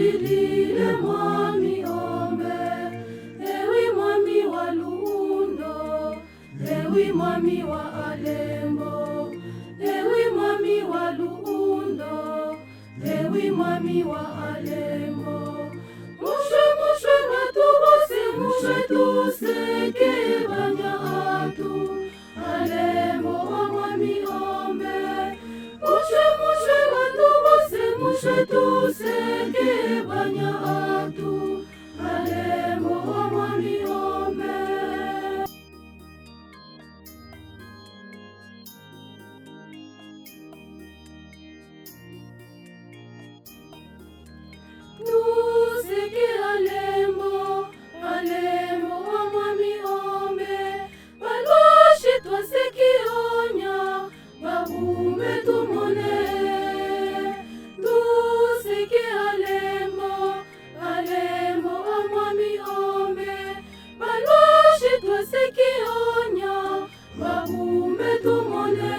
tulilile mwami ombe, ewi mwami wa Luundo, ewi mwami wa Alembo, ewi mwami wa Luundo, ewi mwami wa Alembo. Mushe batu bose, mushe tuseke banya atu, Alembo wa mwami ombe. Mushe batu bose, mushe tuseke banya atu, Alembo wa mwami ombe. Tuseke Alembo, Alembo wa mwami ombe, balwashi twaseki onya, babumbe tumone. Tuseke Alembo, Alembo wa mwami ombe, balwashi twaseki onya, babumbe tumone.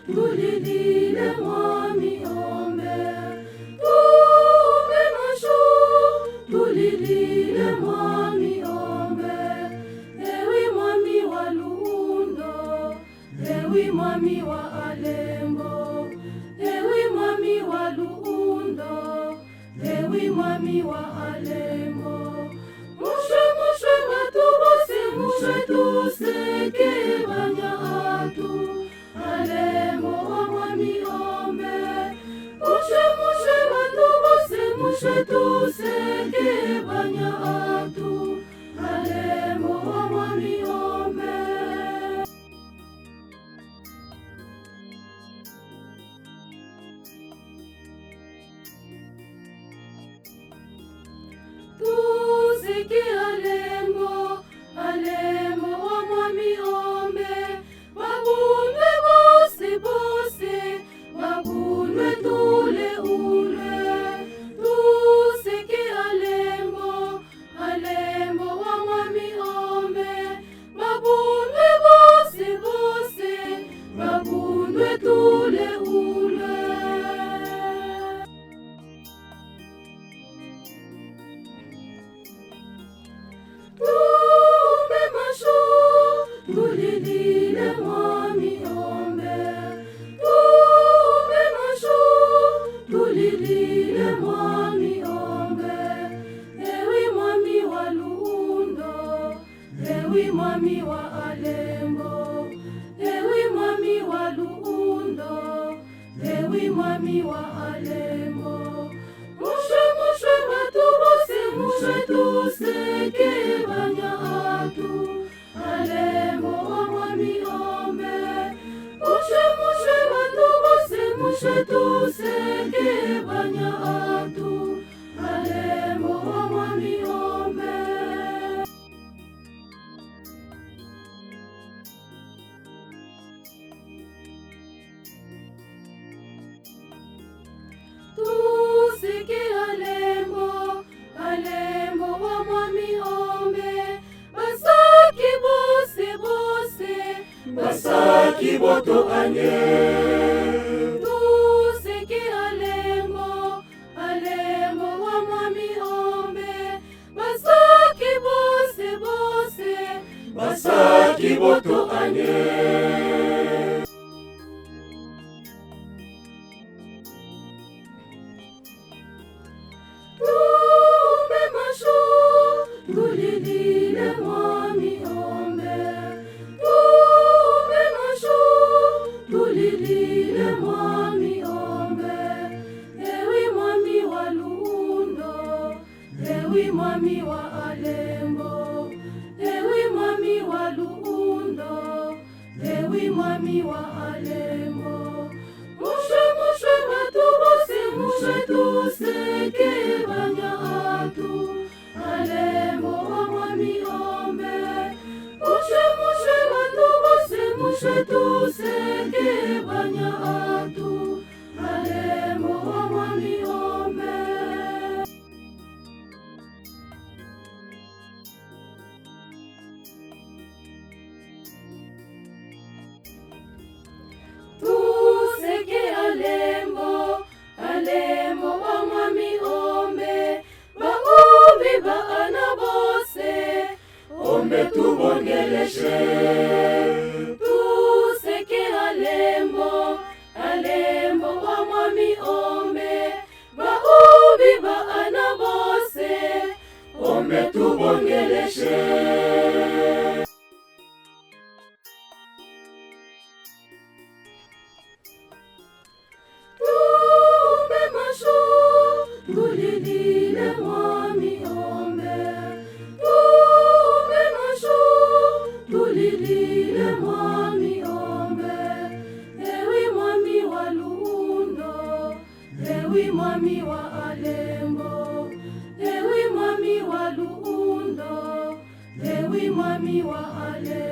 Tulilile mwami ombe, tume masho, tulilile mwami ombe, ewi mwami wa Luundo, ewi mwami wa Alembo, ewi mwami wa Luundo, ewi mwami wa Alembo. Mushe batu bose, mushe tuseke banya atu, Alembo wa mwami ombe. Mushe batu bose, mushe tuseke banya atu, Alembo wa mwami ombe. Tuseke Alembo, Alembo wa mwami ombe, babunwe bose bose, babunwe tule ule. Tuseke Alembo, Alembo wa mwami ombe, babunwe bose bose, babunwe tule ule. Tume masho, tulilile mwami ombe, tume masho, tulilile mwami ombe, ewi mwami wa Luundo, ewi mwami wa Alembo, ewi mwami wa Luundo, ewi mwami wa Alembo. Mushe batu bose, mushe tuseke banya atu, Alembo wa mwami ombe. Mushe batu bose, mushe tuseke banya atu, Alembo wa mwami ombe. Tuseke Alembo, Alembo wa mwami ombe, basaki bose bose, basaki boto anye. Tuseke Alembo, Alembo wa mwami ombe, basaki bose bose, basaki boto anye. Tume masho, tulilile mwami ombe, tume masho, tulilile mwami ombe, ewi mwami wa Luundo, ewi mwami wa Alembo, ewi mwami wa Luundo, ewi mwami wa Alembo. Mushe batu bose, mushe tuseke banya atu, Alembo wa mwami ombe. Mushe batu bose, mushe tuseke banya atu, Alembo wa mwami ombe. alembo, alembo wa mwami ombe, baubi baana bose, ombe tubongeleshe, tuseke alembo, alembo wa mwami ombe, baubi baana bose, ombe tubongeleshe. Tulilile mwami ombe, tuombe masho, tulilile mwami ombe. Ewi mwami wa Lundo, ewi mwami wa Alembo, ewi mwami wa Lundo, ewi mwami wa Alembo.